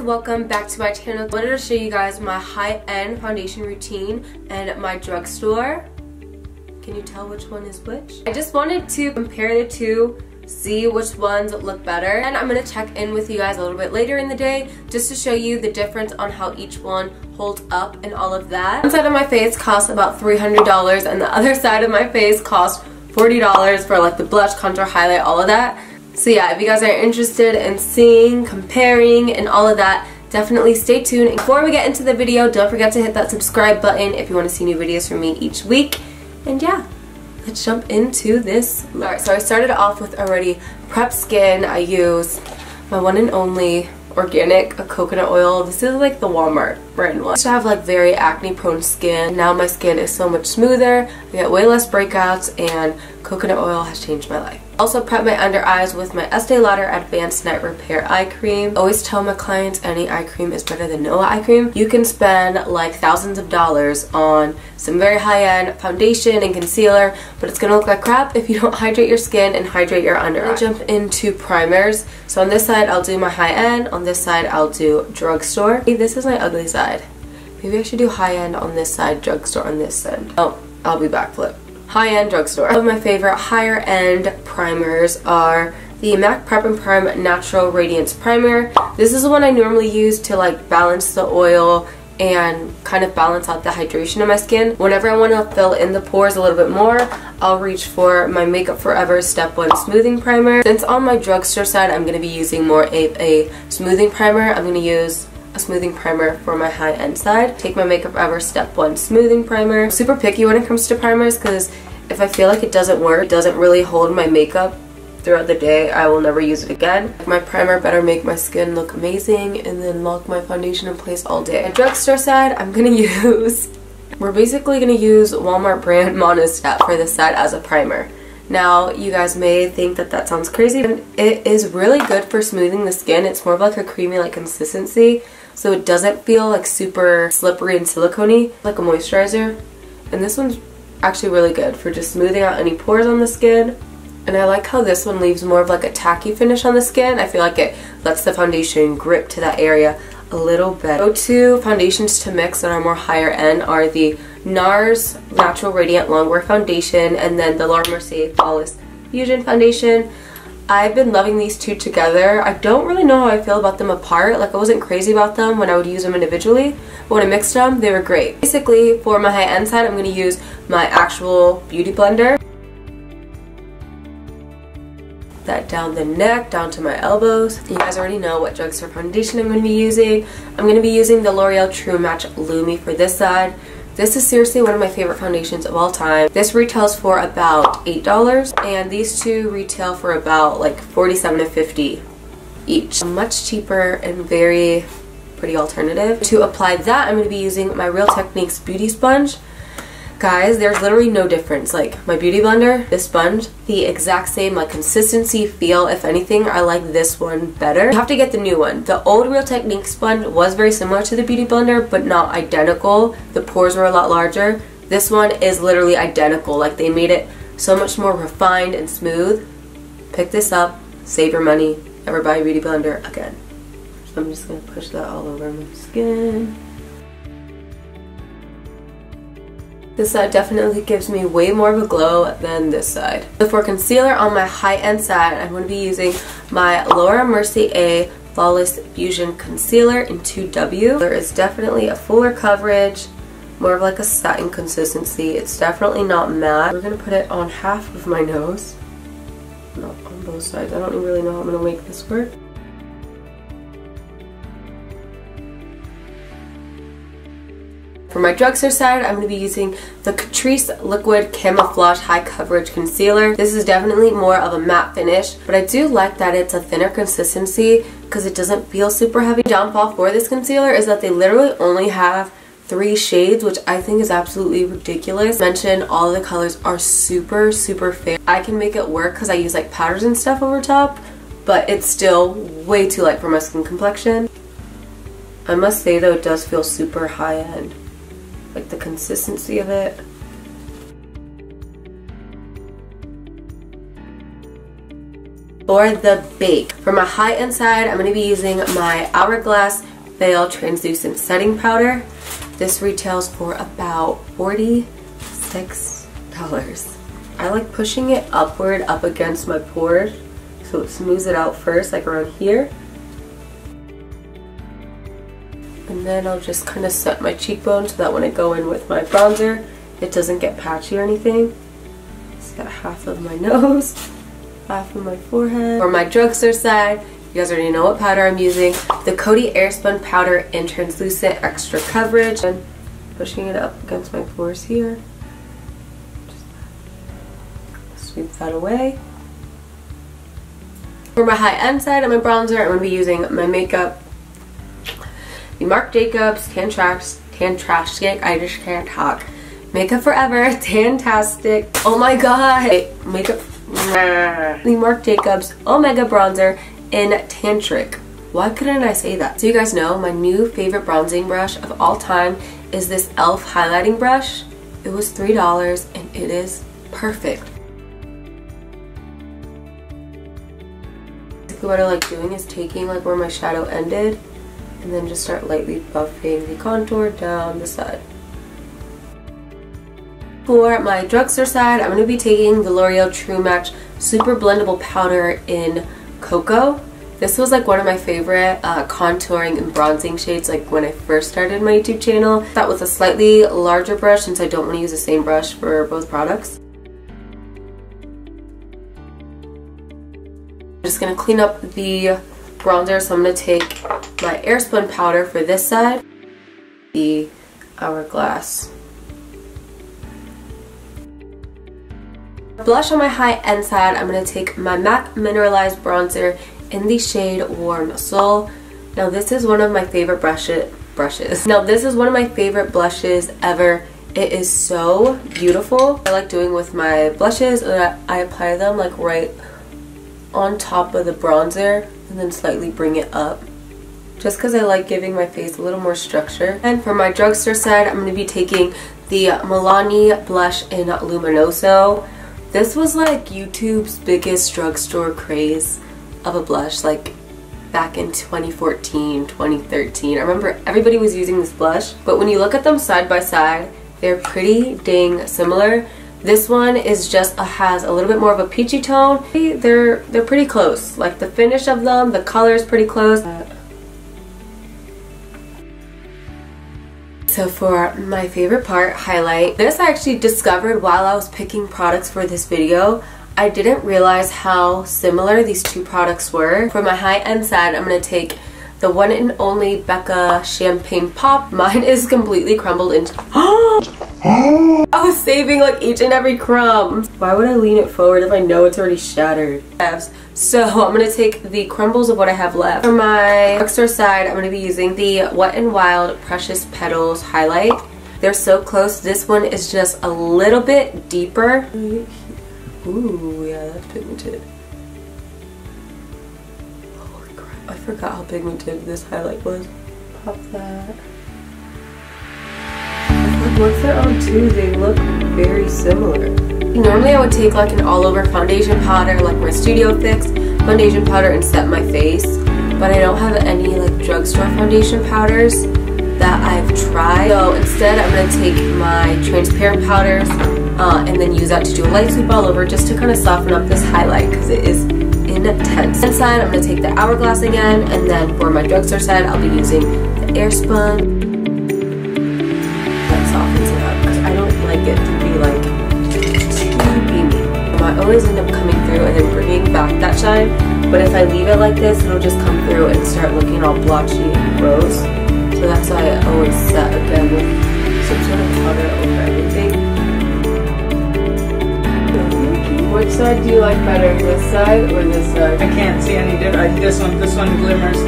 welcome back to my channel. I wanted to show you guys my high-end foundation routine and my drugstore. Can you tell which one is which? I just wanted to compare the two, see which ones look better, and I'm going to check in with you guys a little bit later in the day just to show you the difference on how each one holds up and all of that. One side of my face costs about $300 and the other side of my face costs $40 for like the blush, contour, highlight, all of that. So yeah, if you guys are interested in seeing, comparing, and all of that, definitely stay tuned. And before we get into the video, don't forget to hit that subscribe button if you want to see new videos from me each week. And yeah, let's jump into this. Alright, so I started off with already prep skin. I use my one and only organic coconut oil. This is like the Walmart brand one. I used to have like very acne prone skin. Now my skin is so much smoother. I get way less breakouts, and coconut oil has changed my life. Also prep my under eyes with my Estee Lauder Advanced Night Repair Eye Cream. Always tell my clients any eye cream is better than no eye cream. You can spend like thousands of dollars on some very high-end foundation and concealer, but it's gonna look like crap if you don't hydrate your skin and hydrate your under eye. I'll jump into primers. So on this side I'll do my high-end, on this side I'll do drugstore. Hey, this is my ugly side. Maybe I should do high-end on this side, drugstore on this end. Oh, I'll be backflip. High-end drugstore. Some of my favorite higher-end primers are the MAC Prep and Prime Natural Radiance Primer. This is the one I normally use to like balance the oil and kind of balance out the hydration of my skin. Whenever I want to fill in the pores a little bit more, I'll reach for my Makeup Forever Step 1 Smoothing Primer. Since on my drugstore side I'm going to be using more a smoothing primer, I'm going to use a smoothing primer for my high-end side. Take my Makeup Forever Step 1 Smoothing Primer. I'm super picky when it comes to primers because if I feel like it doesn't work, it doesn't really hold my makeup throughout the day, I will never use it again. My primer better make my skin look amazing and then lock my foundation in place all day. My drugstore side, I'm gonna use, we're basically gonna use Walmart brand Monostat for this side as a primer. Now, you guys may think that that sounds crazy, but it is really good for smoothing the skin. It's more of like a creamy like consistency, so it doesn't feel like super slippery and silicone-y, like a moisturizer. And this one's actually really good for just smoothing out any pores on the skin. And I like how this one leaves more of like a tacky finish on the skin. I feel like it lets the foundation grip to that area a little bit. Go-to foundations to mix that are more higher end are the NARS Natural Radiant Longwear Foundation and then the Laura Mercier Flawless Fusion Foundation. I've been loving these two together. I don't really know how I feel about them apart. Like, I wasn't crazy about them when I would use them individually, but when I mixed them, they were great. Basically, for my high-end side, I'm going to use my actual beauty blender. That down the neck, down to my elbows. You guys already know what drugstore foundation I'm going to be using. I'm going to be using the L'Oreal True Match Lumi for this side. This is seriously one of my favorite foundations of all time. This retails for about $8 and these two retail for about like $47 to $50 each. Much cheaper and very pretty alternative. To apply that, I'm going to be using my Real Techniques Beauty Sponge. Guys, there's literally no difference. Like my beauty blender, this sponge, the exact same like consistency, feel. If anything, I like this one better. You have to get the new one. The old Real Techniques sponge was very similar to the beauty blender, but not identical. The pores were a lot larger. This one is literally identical. Like, they made it so much more refined and smooth. Pick this up, save your money, never buy a beauty blender again. So I'm just gonna push that all over my skin. This side definitely gives me way more of a glow than this side. So for concealer on my high-end side, I'm going to be using my Laura Mercier Flawless Fusion Concealer in 2W. There is definitely a fuller coverage, more of like a satin consistency. It's definitely not matte. We're going to put it on half of my nose, not on both sides. I don't really know how I'm going to make this work. For my drugstore side, I'm going to be using the Catrice Liquid Camouflage High Coverage Concealer. This is definitely more of a matte finish, but I do like that it's a thinner consistency because it doesn't feel super heavy. The downfall for this concealer is that they literally only have 3 shades, which I think is absolutely ridiculous. Mention all the colors are super fair. I can make it work because I use like powders and stuff over top, but it's still way too light for my skin complexion. I must say though, it does feel super high end. Like the consistency of it. For the bake, for my high-end side, I'm going to be using my Hourglass Veil Translucent Setting Powder. This retails for about $46. I like pushing it upward up against my pores so it smooths it out first, like around here. And then I'll just kind of set my cheekbone so that when I go in with my bronzer, it doesn't get patchy or anything. Set half of my nose, half of my forehead. For my drugstore side, you guys already know what powder I'm using. The Coty Airspun Powder in Translucent Extra Coverage. And pushing it up against my pores here. Just sweep that away. For my high-end side of my bronzer, I'm going to be using my makeup. The Marc Jacobs Tan Trash Stick. I just can't talk. Makeup Forever Tantastic. Oh my god. Makeup. The Marc Jacobs Omega Bronzer in Tantric. Why couldn't I say that? So you guys know my new favorite bronzing brush of all time is this e.l.f. highlighting brush. It was $3 and it is perfect. Basically what I like doing is taking like where my shadow ended and then just start lightly buffing the contour down the side. For my drugstore side, I'm going to be taking the L'Oreal True Match Super Blendable Powder in Cocoa. This was like one of my favorite contouring and bronzing shades like when I first started my YouTube channel. That was a slightly larger brush since I don't want to use the same brush for both products. I'm just going to clean up the bronzer, so I'm going to take my Airspun powder for this side, the Hourglass. Blush on my high-end side, I'm going to take my MAC Mineralized Bronzer in the shade Warm Soul. Now this is one of my favorite brushes. Now this is one of my favorite blushes ever. It is so beautiful. I like doing with my blushes that I apply them like right on top of the bronzer and then slightly bring it up. Just because I like giving my face a little more structure. And for my drugstore side, I'm going to be taking the Milani Blush in Luminoso. This was like YouTube's biggest drugstore craze of a blush, like back in 2014, 2013. I remember everybody was using this blush, but when you look at them side by side, they're pretty dang similar. This one is just has a little bit more of a peachy tone. They're pretty close. Like the finish of them, the color is pretty close. So for my favorite part, highlight. This I actually discovered while I was picking products for this video. I didn't realize how similar these two products were. For my high-end side, I'm going to take the one and only Becca Champagne Pop. Mine is completely crumbled into... I was saving like each and every crumb. Why would I lean it forward if I know it's already shattered? So I'm going to take the crumbles of what I have left. For my drugstore side, I'm going to be using the Wet n Wild Precious Petals Highlight. They're so close. This one is just a little bit deeper. Ooh, yeah, that's pigmented. Holy crap, I forgot how pigmented this highlight was. Pop that. Once they're on too, they look very similar. Normally I would take like an all-over foundation powder, like my Studio Fix foundation powder, and set my face. But I don't have any like drugstore foundation powders that I've tried. So instead I'm going to take my transparent powders and then use that to do a light sweep all over just to kind of soften up this highlight because it is intense. Inside I'm going to take the Hourglass again, and then for my drugstore side I'll be using the Airspun. That softens it up because I don't like it to be like too beamy. I always end up coming through and then bringing back that shine, but if I leave it like this it'll just come through and start looking all blotchy and gross. So that's why I always set again with some sort of powder over everything. Which side do you like better, this side or this side? I can't see any difference. This one glimmers.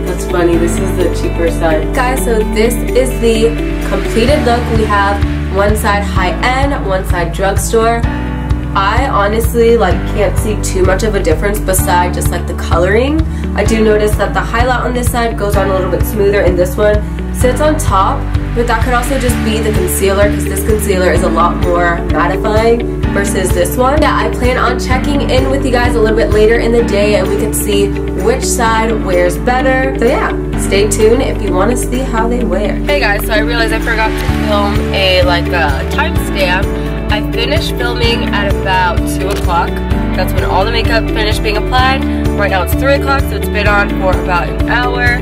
That's funny, this is the cheaper side. Guys, so this is the completed look. We have one side high-end, one side drugstore. I honestly like can't see too much of a difference besides just like the coloring. I do notice that the highlight on this side goes on a little bit smoother and this one sits on top, but that could also just be the concealer because this concealer is a lot more mattifying. versus this one. Yeah, I plan on checking in with you guys a little bit later in the day and we can see which side wears better. So yeah, stay tuned if you want to see how they wear. Hey guys, so I realized I forgot to film a timestamp. I finished filming at about 2 o'clock. That's when all the makeup finished being applied. Right now it's 3 o'clock, so it's been on for about an hour.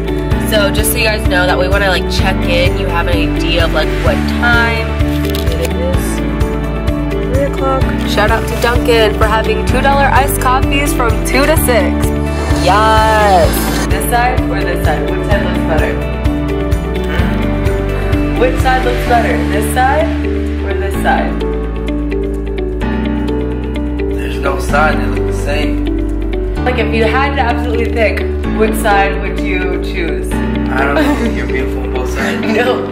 So just so you guys know, that way when I check in, you have an idea of what time it is. 3 o'clock. Shout out to Dunkin' for having $2 iced coffees from 2 to 6. Yes! This side or this side? Which side looks better? Which side looks better? This side or this side? There's no side that look the same. If you had to absolutely pick, which side would you choose? I don't know. You're beautiful on both sides. No.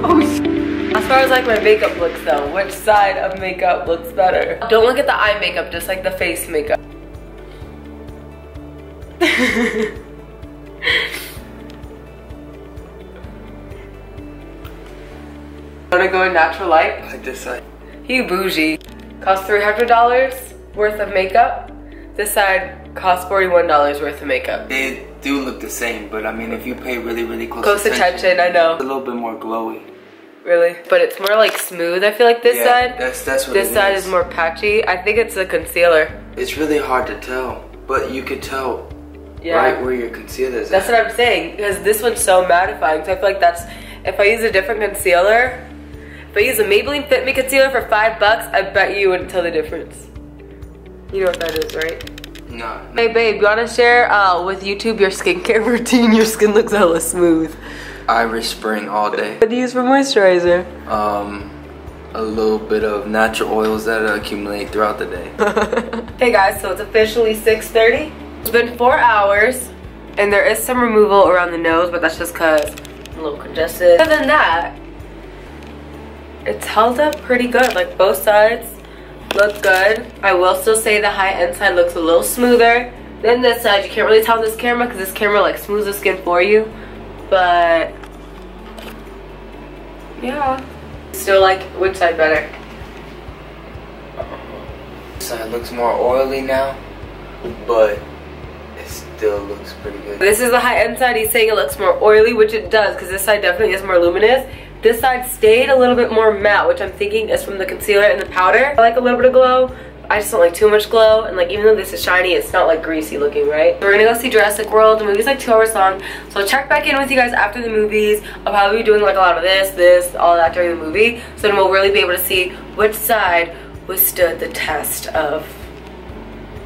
As far as my makeup looks though, which side of makeup looks better? Don't look at the eye makeup, just the face makeup. Wanna go in natural light? Like this side. He bougie. Costs $300 worth of makeup. This side costs $41 worth of makeup. They do look the same, but I mean, if you pay really close attention, I know. It's a little bit more glowy. Really? But it's more smooth, I feel like this side. That's what this side is more patchy. I think it's the concealer. It's really hard to tell, but you could tell right where your concealer is. That's what I'm saying, because this one's so mattifying. So I feel like if I use a different concealer, if I use a Maybelline Fit Me concealer for $5, I bet you wouldn't tell the difference. You know what that is, right? No. Hey babe, you wanna share with YouTube your skincare routine? Your skin looks hella smooth. Irish Spring all day. What do you use for moisturizer? A little bit of natural oils that accumulate throughout the day. Hey guys, so it's officially 6:30. It's been 4 hours, and there is some removal around the nose, but that's just cause I'm a little congested. Other than that, it's held up pretty good. Both sides look good. I will still say the high-end side looks a little smoother than this side. You can't really tell on this camera because this camera smooths the skin for you. But yeah. Still which side better? This side looks more oily now, but it still looks pretty good. This is the high-end side. He's saying it looks more oily, which it does because this side definitely is more luminous. This side stayed a little bit more matte, which I'm thinking is from the concealer and the powder. I like a little bit of glow. I just don't like too much glow. And even though this is shiny, it's not greasy looking, right? We're gonna go see Jurassic World. The movie's 2 hours long. So I'll check back in with you guys after the movies. I'll probably be doing a lot of this, all of that during the movie. So then we'll really be able to see which side withstood the test of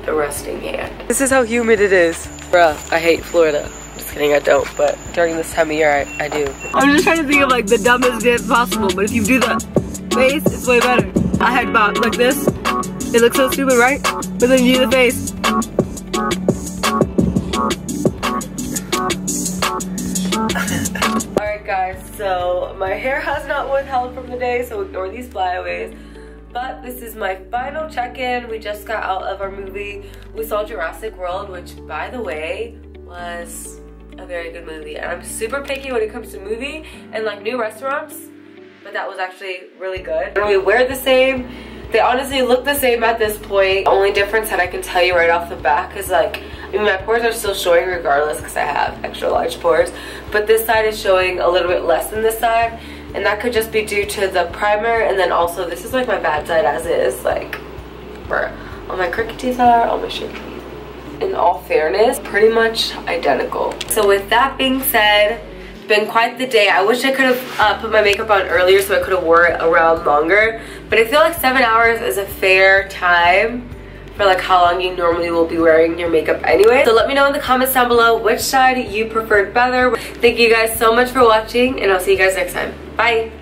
the resting hand. This is how humid it is. Bruh, I hate Florida. Just kidding, I don't, but during this time of year, I do. I'm just trying to think of the dumbest dance possible, but if you do the face, it's way better. I head bob like this. It looks so stupid, right? But then you do the face. Alright guys, so my hair has not withheld from the day, so ignore these flyaways. But this is my final check-in. We just got out of our movie. We saw Jurassic World, which, by the way, was a very good movie. And I'm super picky when it comes to movie and new restaurants, but that was actually really good. And we wear the same. They honestly look the same at this point. The only difference that I can tell you right off the bat is my pores are still showing regardless because I have extra large pores. But this side is showing a little bit less than this side. And that could just be due to the primer, and then also this is my bad side as is, where all my crooked teeth are, all my straight teeth. In all fairness, pretty much identical. So with that being said, it's been quite the day. I wish I could have put my makeup on earlier so I could have wore it around longer, but I feel 7 hours is a fair time for how long you normally will be wearing your makeup anyway. So let me know in the comments down below which side you preferred better. Thank you guys so much for watching, and I'll see you guys next time. Bye!